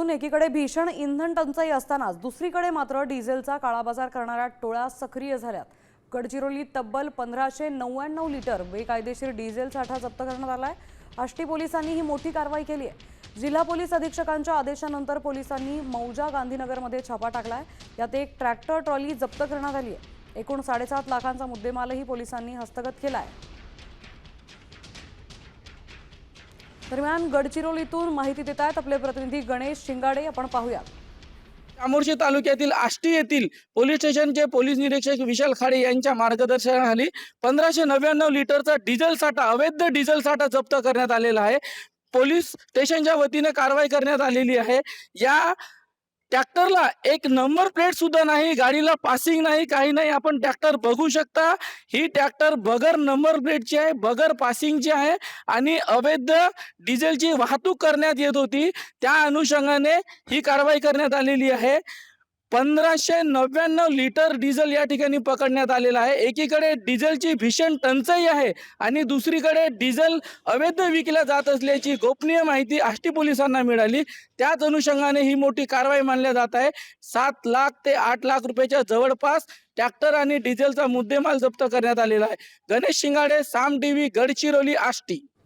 असून एकीकडे भीषण इंधन टंचाई असतानाच दुसरीकडे मात्र डिझेलचा काळाबाजार करणाऱ्या टोळ्या सक्रिय झाल्यात। गडचिरोलीत तब्बल 1599 लिटर बेकायदेशीर डिझेल साठा जप्त करण्यात आलाय। आष्टी पोलिसांनी ही मोठी कारवाई केली आहे। जिल्हा पोलीस अधीक्षकांच्या आदेशानंतर पोलिसांनी मौजा गांधीनगरमध्ये छापा टाकलाय। यात एक ट्रॅक्टर ट्रॉली जप्त करण्यात आली आहे। एकूण 7.5 लाखांचा मुद्देमालही पोलिसांनी हस्तगत केलाय। दरम्यान गडचिरोलीतून माहिती देत आहेत आपले प्रतिनिधी गणेश शिंगाडे। आपण पाहूया। चामोर्शी तालुक्यातील आष्टी येथील पोलीस स्टेशनचे पोलीस निरीक्षक विशाल खाडे यांच्या मार्गदर्शनाखाली 1599 लिटरचा डिझेल साठा अवैध डिझेल साठा जप्त करण्यात आलेला आहे। पोलीस स्टेशनच्या वतीने कारवाई करण्यात आलेली आहे। या ट्रॅक्टरला एक नंबर प्लेट सुद्धा नाही, गाडीला पासिंग नाही, काही नाही। आपण ट्रॅक्टर बघू शकता। ही ट्रॅक्टर बगर नंबर प्लेटची आहे, बगर पासिंगची आहे आणि अवैध डिझेलची वाहतूक करण्यात येत होती। त्या अनुषंगाने ही कारवाई करण्यात आलेली आहे। 1599 लिटर डिझेल या ठिकाणी पकडण्यात आलेला आहे। एकीकडे डिझेलची भीषण टंचाई आहे आणि दुसरीकडे डिझेल अवैध विकल्या जात असल्याची गोपनीय माहिती आष्टी पोलिसांना मिळाली। त्याच अनुषंगाने ही मोठी कारवाई मानली जात आहे। 7 लाख ते 8 लाख रुपयाच्या जवळपास ट्रॅक्टर आणि डिझेलचा मुद्देमाल जप्त करण्यात आलेला आहे। गणेश शिंगाडे, साम टीव्ही, गडचिरोली, आष्टी।